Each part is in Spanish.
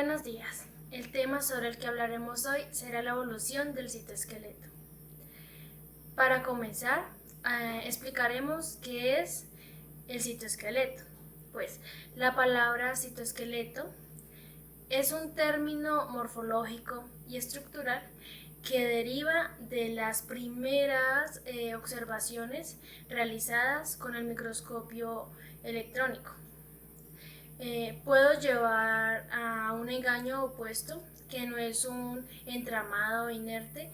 Buenos días. El tema sobre el que hablaremos hoy será la evolución del citoesqueleto. Para comenzar, explicaremos qué es el citoesqueleto. Pues la palabra citoesqueleto es un término morfológico y estructural que deriva de las primeras observaciones realizadas con el microscopio electrónico. Puedo llevar a un engaño opuesto, que no es un entramado inerte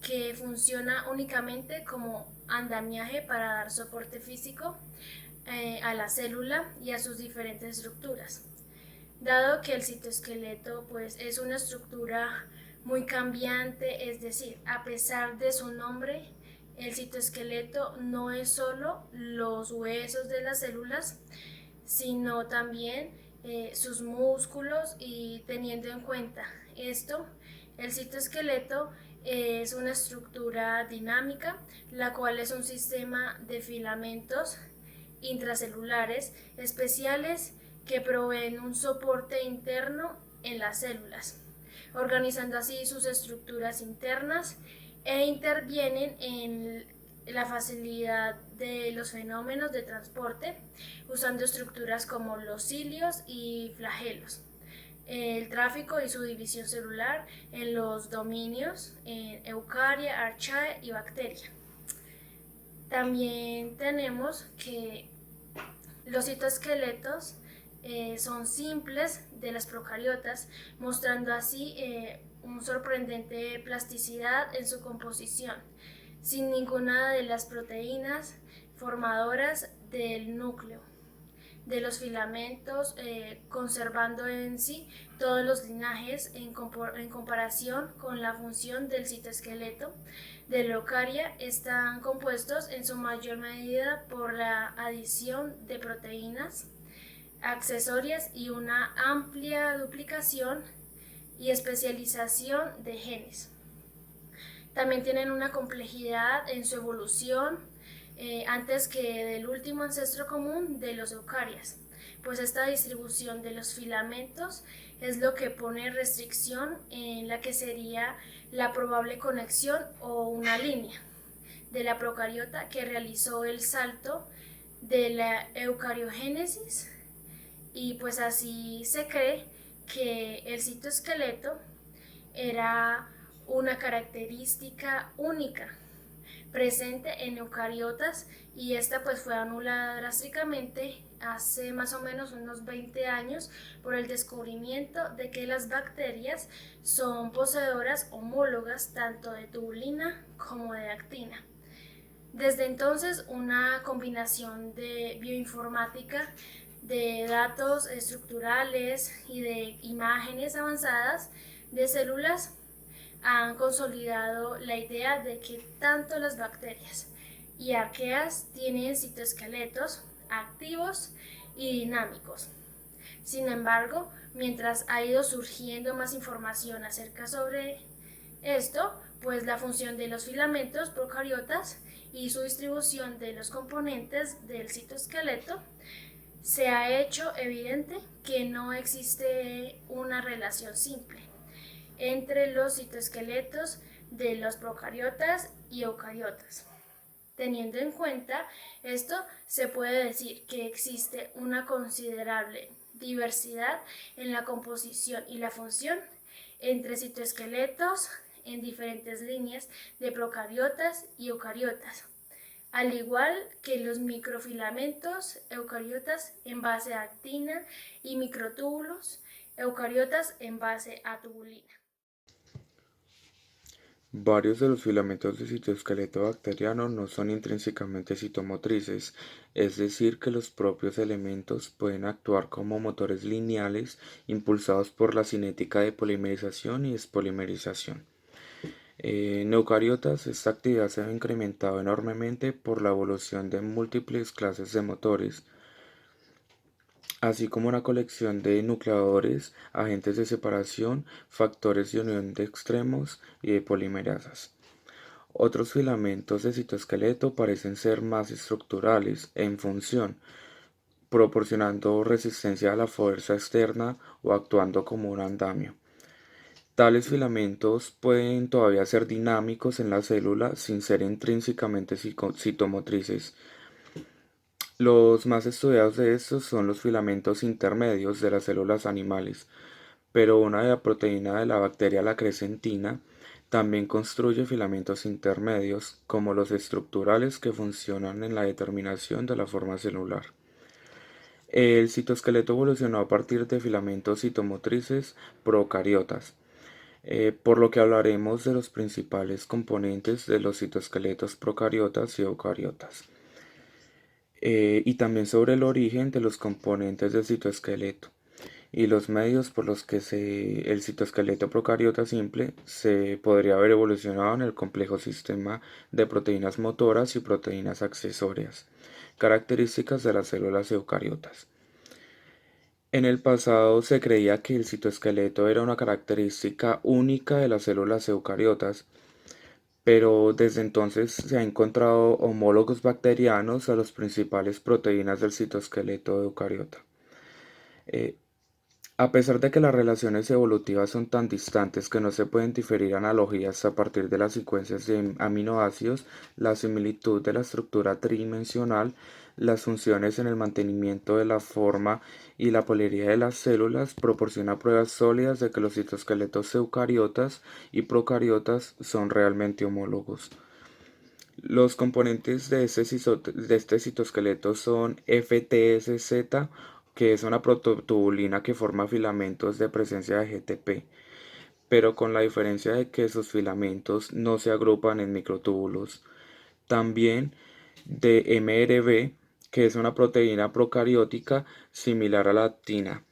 que funciona únicamente como andamiaje para dar soporte físico a la célula y a sus diferentes estructuras. Dado que el citoesqueleto pues, es una estructura muy cambiante, es decir, a pesar de su nombre, el citoesqueleto no es solo los huesos de las células, sino también sus músculos, y teniendo en cuenta esto, el citoesqueleto es una estructura dinámica, la cual es un sistema de filamentos intracelulares especiales que proveen un soporte interno en las células, organizando así sus estructuras internas e intervienen en la facilidad de los fenómenos de transporte, usando estructuras como los cilios y flagelos, el tráfico y su división celular en los dominios en Eukarya, Archaea y Bacteria. También tenemos que los citoesqueletos son simples de las procariotas, mostrando así una sorprendente plasticidad en su composición, sin ninguna de las proteínas formadoras del núcleo de los filamentos, conservando en sí todos los linajes en comparación con la función del citoesqueleto de la eucaria. Están compuestos en su mayor medida por la adición de proteínas accesorias y una amplia duplicación y especialización de genes. También tienen una complejidad en su evolución antes que del último ancestro común de los eucarias, pues esta distribución de los filamentos es lo que pone restricción en la que sería la probable conexión o una línea de la procariota que realizó el salto de la eucariogénesis, y pues así se cree que el citoesqueleto era una característica única presente en eucariotas, y esta pues fue anulada drásticamente hace más o menos unos 20 años por el descubrimiento de que las bacterias son poseedoras homólogas tanto de tubulina como de actina. Desde entonces, una combinación de bioinformática, de datos estructurales y de imágenes avanzadas de células han consolidado la idea de que tanto las bacterias y arqueas tienen citoesqueletos activos y dinámicos. Sin embargo, mientras ha ido surgiendo más información acerca sobre esto, pues la función de los filamentos procariotas y su distribución de los componentes del citoesqueleto, se ha hecho evidente que no existe una relación simple entre los citoesqueletos de los procariotas y eucariotas. Teniendo en cuenta esto, se puede decir que existe una considerable diversidad en la composición y la función entre citoesqueletos en diferentes líneas de procariotas y eucariotas, al igual que los microfilamentos eucariotas en base a actina y microtúbulos eucariotas en base a tubulina. Varios de los filamentos del citoesqueleto bacteriano no son intrínsecamente citomotrices, es decir, que los propios elementos pueden actuar como motores lineales impulsados por la cinética de polimerización y despolimerización. En eucariotas, esta actividad se ha incrementado enormemente por la evolución de múltiples clases de motores, así como una colección de nucleadores, agentes de separación, factores de unión de extremos y de polimerasas. Otros filamentos de citoesqueleto parecen ser más estructurales en función, proporcionando resistencia a la fuerza externa o actuando como un andamio. Tales filamentos pueden todavía ser dinámicos en la célula sin ser intrínsecamente citomotrices. Los más estudiados de estos son los filamentos intermedios de las células animales, pero una de la proteína de la bacteria la crescentina también construye filamentos intermedios, como los estructurales que funcionan en la determinación de la forma celular. El citoesqueleto evolucionó a partir de filamentos citomotrices procariotas, por lo que hablaremos de los principales componentes de los citoesqueletos procariotas y eucariotas, y también sobre el origen de los componentes del citoesqueleto y los medios por los que el citoesqueleto procariota simple se podría haber evolucionado en el complejo sistema de proteínas motoras y proteínas accesorias, características de las células eucariotas. En el pasado se creía que el citoesqueleto era una característica única de las células eucariotas, pero desde entonces se han encontrado homólogos bacterianos a las principales proteínas del citoesqueleto eucariota. Eh, A pesar de que las relaciones evolutivas son tan distantes que no se pueden diferir analogías a partir de las secuencias de aminoácidos, la similitud de la estructura tridimensional, las funciones en el mantenimiento de la forma y la polaridad de las células proporciona pruebas sólidas de que los citoesqueletos eucariotas y procariotas son realmente homólogos. Los componentes de este citoesqueleto son FTSZ, que es una prototubulina que forma filamentos de presencia de GTP, pero con la diferencia de que sus filamentos no se agrupan en microtúbulos. También de MRB, que es una proteína procariótica similar a la actina,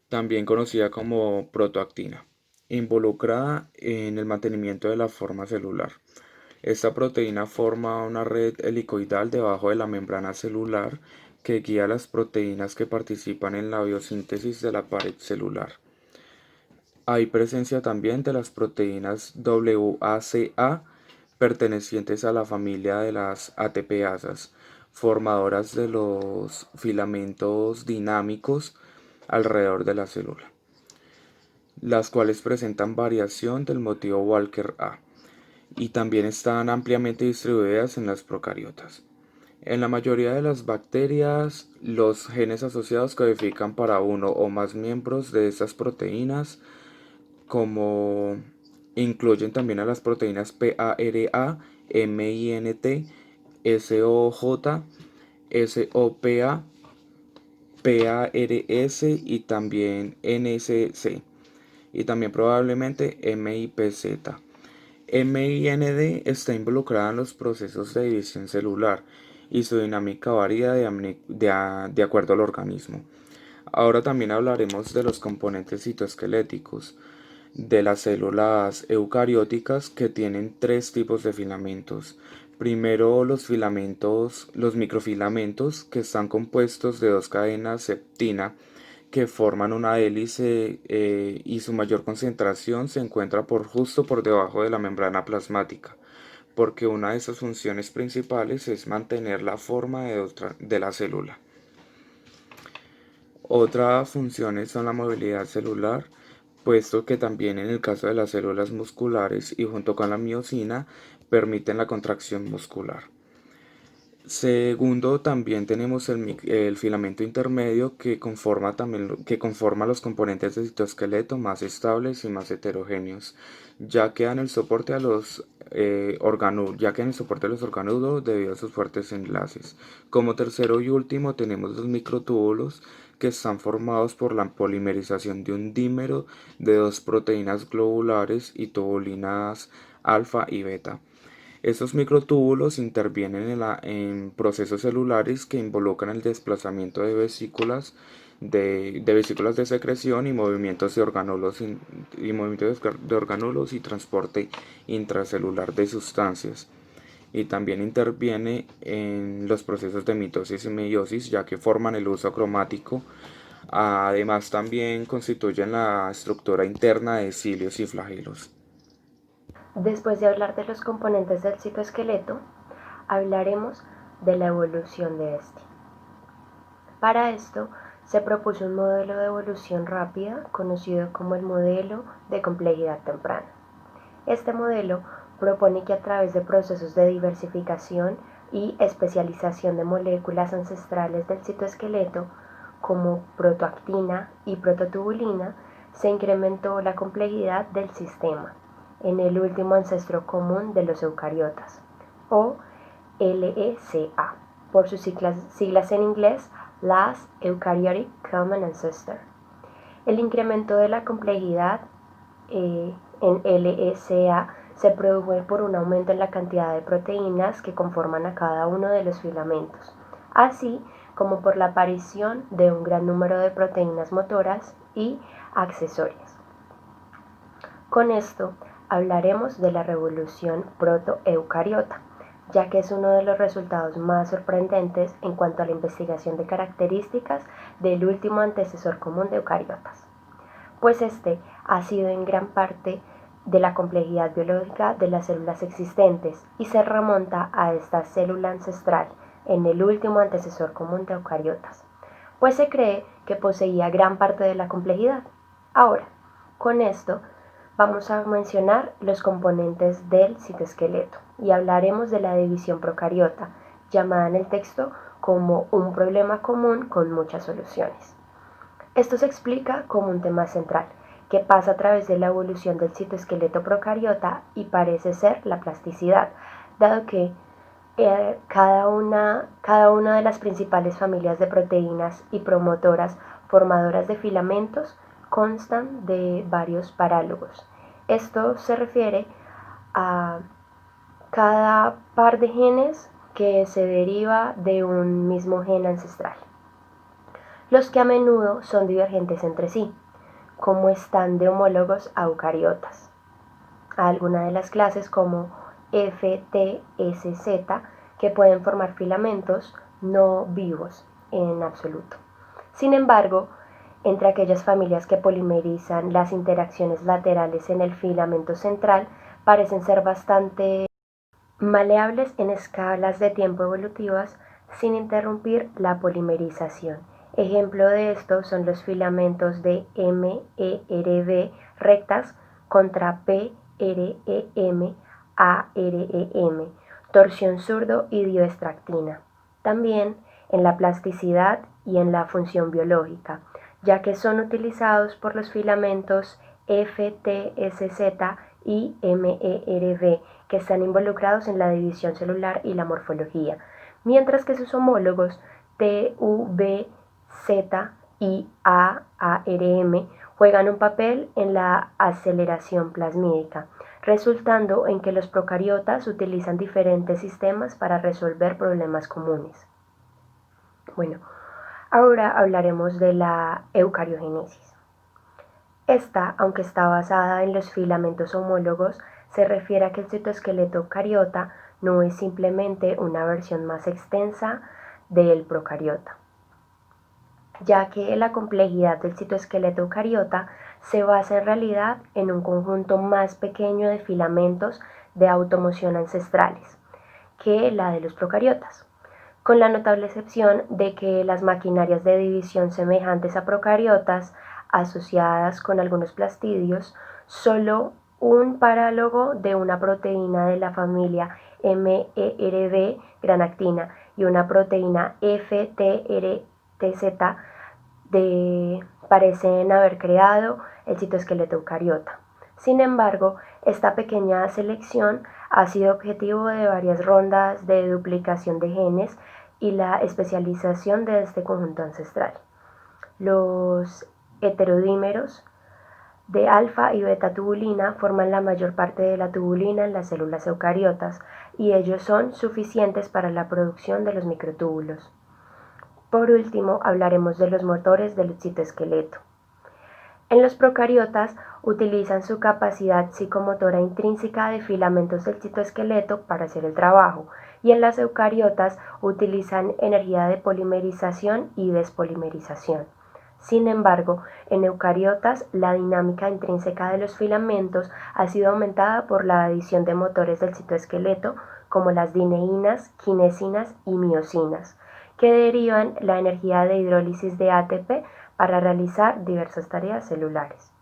también conocida como protoactina, involucrada en el mantenimiento de la forma celular. Esta proteína forma una red helicoidal debajo de la membrana celular que guía las proteínas que participan en la biosíntesis de la pared celular. Hay presencia también de las proteínas WACA pertenecientes a la familia de las ATPasas, formadoras de los filamentos dinámicos alrededor de la célula, las cuales presentan variación del motivo Walker A y también están ampliamente distribuidas en las procariotas. En la mayoría de las bacterias, los genes asociados codifican para uno o más miembros de estas proteínas, como incluyen también a las proteínas PARA, MINT, SOJ, SOPA, PARS y también NSC, y también probablemente MIPZ. MIND está involucrada en los procesos de división celular y su dinámica varía de acuerdo al organismo. Ahora también hablaremos de los componentes citoesqueléticos de las células eucarióticas, que tienen tres tipos de filamentos. Primero, los microfilamentos, que están compuestos de dos cadenas septina que forman una hélice, y su mayor concentración se encuentra justo por debajo de la membrana plasmática, porque una de sus funciones principales es mantener la forma de la célula. Otras funciones son la movilidad celular, puesto que también en el caso de las células musculares y junto con la miosina permiten la contracción muscular. Segundo, también tenemos el filamento intermedio que conforma los componentes del citoesqueleto más estables y más heterogéneos, ya que dan el soporte a los organulos debido a sus fuertes enlaces. Como tercero y último tenemos los microtúbulos, que están formados por la polimerización de un dímero de dos proteínas globulares y tubulinas alfa y beta. Estos microtúbulos intervienen en procesos celulares que involucran el desplazamiento de vesículas de secreción y movimientos de orgánulos y transporte intracelular de sustancias. Y también interviene en los procesos de mitosis y meiosis, ya que forman el uso cromático. Además, también constituyen la estructura interna de cilios y flagelos. Después de hablar de los componentes del citoesqueleto, hablaremos de la evolución de este. Para esto, se propuso un modelo de evolución rápida conocido como el modelo de complejidad temprana. Este modelo propone que a través de procesos de diversificación y especialización de moléculas ancestrales del citoesqueleto, como protoactina y prototubulina, se incrementó la complejidad del sistema en el último ancestro común de los eucariotas, o LECA, por sus siglas en inglés, Last Eukaryotic Common Ancestor. El incremento de la complejidad en LECA se produjo por un aumento en la cantidad de proteínas que conforman a cada uno de los filamentos, así como por la aparición de un gran número de proteínas motoras y accesorias. Con esto hablaremos de la revolución protoeucariota, ya que es uno de los resultados más sorprendentes en cuanto a la investigación de características del último antecesor común de eucariotas, pues este ha sido en gran parte de la complejidad biológica de las células existentes y se remonta a esta célula ancestral en el último antecesor común de eucariotas, pues se cree que poseía gran parte de la complejidad. Ahora, con esto vamos a mencionar los componentes del citoesqueleto y hablaremos de la división procariota, llamada en el texto como un problema común con muchas soluciones. Esto se explica como un tema central, que pasa a través de la evolución del citoesqueleto procariota y parece ser la plasticidad, dado que cada una de las principales familias de proteínas y promotoras formadoras de filamentos constan de varios parálogos. Esto se refiere a cada par de genes que se deriva de un mismo gen ancestral, los que a menudo son divergentes entre sí, como están de homólogos a eucariotas. Algunas de las clases como FTSZ que pueden formar filamentos no vivos en absoluto. Sin embargo, entre aquellas familias que polimerizan las interacciones laterales en el filamento central parecen ser bastante maleables en escalas de tiempo evolutivas sin interrumpir la polimerización. Ejemplo de esto son los filamentos de MERV rectas contra PREM, AREM, torsión zurdo y dioestractina. También en la plasticidad y en la función biológica, ya que son utilizados por los filamentos FTSZ y MERV, que están involucrados en la división celular y la morfología, mientras que sus homólogos TUV, Z y ARM juegan un papel en la aceleración plasmídica, resultando en que los procariotas utilizan diferentes sistemas para resolver problemas comunes. Bueno, ahora hablaremos de la eucariogénesis. Esta, aunque está basada en los filamentos homólogos, se refiere a que el citoesqueleto eucariota no es simplemente una versión más extensa del procariota, ya que la complejidad del citoesqueleto eucariota se basa en realidad en un conjunto más pequeño de filamentos de automoción ancestrales que la de los procariotas, con la notable excepción de que las maquinarias de división semejantes a procariotas asociadas con algunos plastidios, solo un parálogo de una proteína de la familia MERV granactina y una proteína FTRTZ parecen haber creado el citoesqueleto eucariota. Sin embargo, esta pequeña selección ha sido objetivo de varias rondas de duplicación de genes y la especialización de este conjunto ancestral. Los heterodímeros de alfa y beta tubulina forman la mayor parte de la tubulina en las células eucariotas y ellos son suficientes para la producción de los microtúbulos. Por último, hablaremos de los motores del citoesqueleto. En los procariotas utilizan su capacidad psicomotora intrínseca de filamentos del citoesqueleto para hacer el trabajo, y en las eucariotas utilizan energía de polimerización y despolimerización. Sin embargo, en eucariotas la dinámica intrínseca de los filamentos ha sido aumentada por la adición de motores del citoesqueleto como las dineínas, quinesinas y miosinas, que derivan la energía de hidrólisis de ATP para realizar diversas tareas celulares.